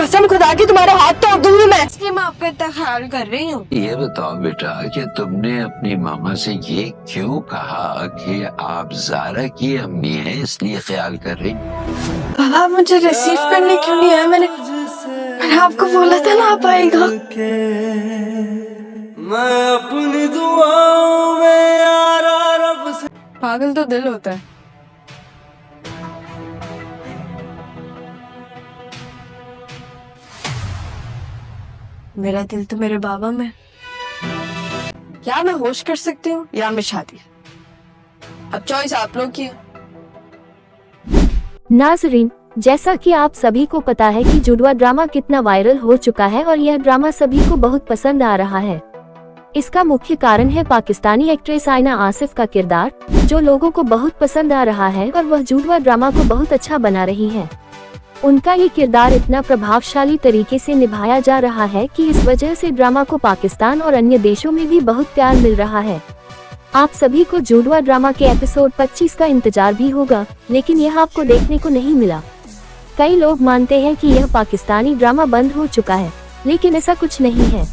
कसम खुदा की तुम्हारे हाथ तोड़ दूंगी मैं, इसलिए मैं आपका इतना ख्याल कर रही हूँ। ये बताओ बेटा कि तुमने अपनी मामा से ये क्यों कहा कि आप ज़ारा की अम्मी है इसलिए ख्याल कर रही? बाबा मुझे रिसीव करने क्यों नहीं आया? मैंने आपको बोला था ना आप आएगा। मैं अपनी दुआओं में यारा रब से। पागल तो दिल होता है। मेरा दिल तो मेरे बाबा में। क्या मैं होश कर सकती हूँ या मैं शादी? अब चॉइस आप लोग की है। नाज़रीन, जैसा कि आप सभी को पता है कि जुड़वा ड्रामा कितना वायरल हो चुका है और यह ड्रामा सभी को बहुत पसंद आ रहा है। इसका मुख्य कारण है पाकिस्तानी एक्ट्रेस आयना आसिफ का किरदार, जो लोगों को बहुत पसंद आ रहा है और वह जुड़वा ड्रामा को बहुत अच्छा बना रही है। उनका ये किरदार इतना प्रभावशाली तरीके से निभाया जा रहा है कि इस वजह से ड्रामा को पाकिस्तान और अन्य देशों में भी बहुत प्यार मिल रहा है। आप सभी को जुड़वा ड्रामा के एपिसोड 25 का इंतजार भी होगा, लेकिन यह आपको देखने को नहीं मिला। कई लोग मानते हैं कि यह पाकिस्तानी ड्रामा बंद हो चुका है, लेकिन ऐसा कुछ नहीं है।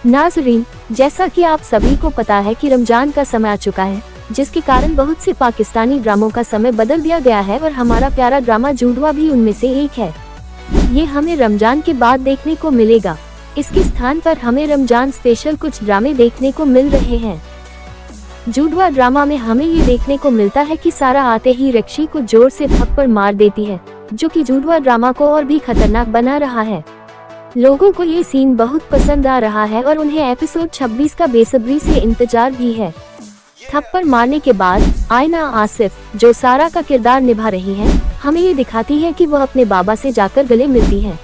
नाज़रीन, जैसा कि आप सभी को पता है कि रमजान का समय आ चुका है, जिसके कारण बहुत से पाकिस्तानी ड्रामों का समय बदल दिया गया है और हमारा प्यारा ड्रामा जुड़वा भी उनमें से एक है। ये हमें रमजान के बाद देखने को मिलेगा। इसके स्थान पर हमें रमजान स्पेशल कुछ ड्रामे देखने को मिल रहे हैं। जुड़वा ड्रामा में हमें ये देखने को मिलता है कि सारा आते ही रक्षी को जोर से थप्पड़ मार देती है, जो कि जुड़वा ड्रामा को और भी खतरनाक बना रहा है। लोगों को ये सीन बहुत पसंद आ रहा है और उन्हें एपिसोड 26 का बेसब्री से इंतजार भी है। थप्पड़ मारने के बाद आयना आसिफ, जो सारा का किरदार निभा रही है, हमें ये दिखाती है कि वह अपने बाबा से जाकर गले मिलती है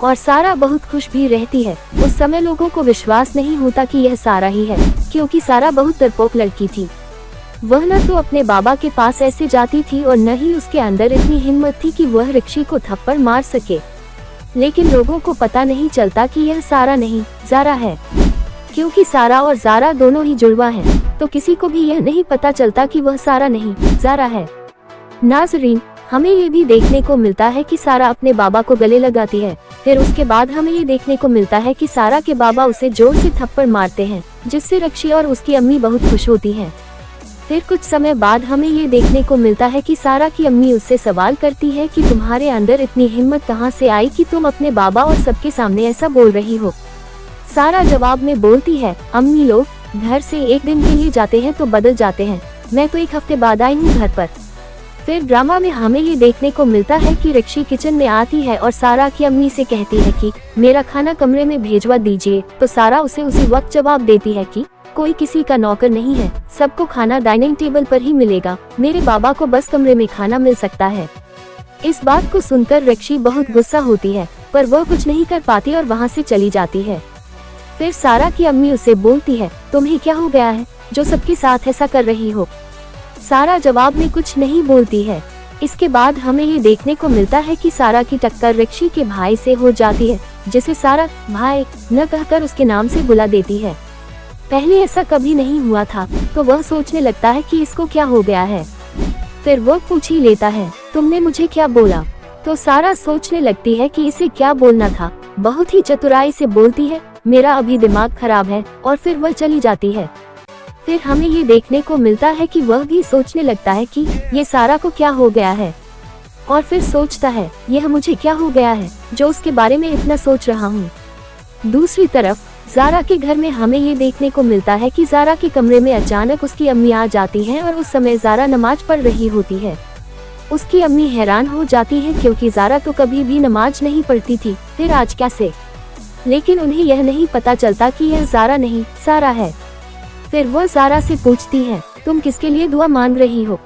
और सारा बहुत खुश भी रहती है। उस समय लोगों को विश्वास नहीं होता कि यह सारा ही है, क्योंकि सारा बहुत डरपोक लड़की थी। वह न तो अपने बाबा के पास ऐसे जाती थी और न ही उसके अंदर इतनी हिम्मत थी कि वह रक्षी को थप्पड़ मार सके। लेकिन लोगों को पता नहीं चलता कि यह सारा नहीं, ज़ारा है। क्योंकि सारा और ज़ारा दोनों ही जुड़वा हैं, तो किसी को भी यह नहीं पता चलता कि वह सारा नहीं, ज़ारा है। नाज़रीन, हमें ये भी देखने को मिलता है कि सारा अपने बाबा को गले लगाती है। फिर उसके बाद हमें ये देखने को मिलता है कि सारा के बाबा उसे जोर से थप्पड़ मारते हैं, जिससे रक्षी और उसकी अम्मी बहुत खुश होती हैं। फिर कुछ समय बाद हमें ये देखने को मिलता है कि सारा की अम्मी उससे सवाल करती है कि तुम्हारे अंदर इतनी हिम्मत कहाँ से आई कि तुम अपने बाबा और सबके सामने ऐसा बोल रही हो। सारा जवाब में बोलती है, अम्मी लोग घर से एक दिन के लिए जाते हैं तो बदल जाते हैं, मैं तो एक हफ्ते बाद आई हूँ घर पर। फिर ड्रामा में हमें ये देखने को मिलता है कि रक्षी किचन में आती है और सारा की अम्मी से कहती है कि मेरा खाना कमरे में भेजवा दीजिए, तो सारा उसे उसी वक्त जवाब देती है कि कोई किसी का नौकर नहीं है, सबको खाना डाइनिंग टेबल पर ही मिलेगा, मेरे बाबा को बस कमरे में खाना मिल सकता है। इस बात को सुनकर रक्षी बहुत गुस्सा होती है, पर वह कुछ नहीं कर पाती और वहाँ से चली जाती है। फिर सारा की अम्मी उसे बोलती है, तुम्हें क्या हो गया है जो सबके साथ ऐसा कर रही हो? सारा जवाब में कुछ नहीं बोलती है। इसके बाद हमें ये देखने को मिलता है कि सारा की टक्कर रक्षी के भाई से हो जाती है, जिसे सारा भाई न कहकर उसके नाम से बुला देती है। पहले ऐसा कभी नहीं हुआ था, तो वह सोचने लगता है कि इसको क्या हो गया है। फिर वह पूछ ही लेता है, तुमने मुझे क्या बोला? तो सारा सोचने लगती है कि इसे क्या बोलना था। बहुत ही चतुराई से बोलती है, मेरा अभी दिमाग खराब है, और फिर वह चली जाती है। फिर हमें ये देखने को मिलता है कि वह भी सोचने लगता है कि ये सारा को क्या हो गया है, और फिर सोचता है, यह मुझे क्या हो गया है जो उसके बारे में इतना सोच रहा हूँ। दूसरी तरफ ज़ारा के घर में हमें ये देखने को मिलता है कि ज़ारा के कमरे में अचानक उसकी अम्मी आ जाती हैं और उस समय ज़ारा नमाज पढ़ रही होती है। उसकी अम्मी हैरान हो जाती है, क्योंकि ज़ारा तो कभी भी नमाज नहीं पढ़ती थी, फिर आज कैसे? लेकिन उन्हें यह नहीं पता चलता कि यह ज़ारा नहीं, सारा है। फिर वह ज़ारा से पूछती है, तुम किसके लिए दुआ मांग रही हो?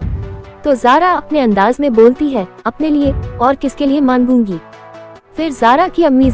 तो ज़ारा अपने अंदाज में बोलती है, अपने लिए, और किसके लिए मांगूंगी? फिर ज़ारा की अम्मी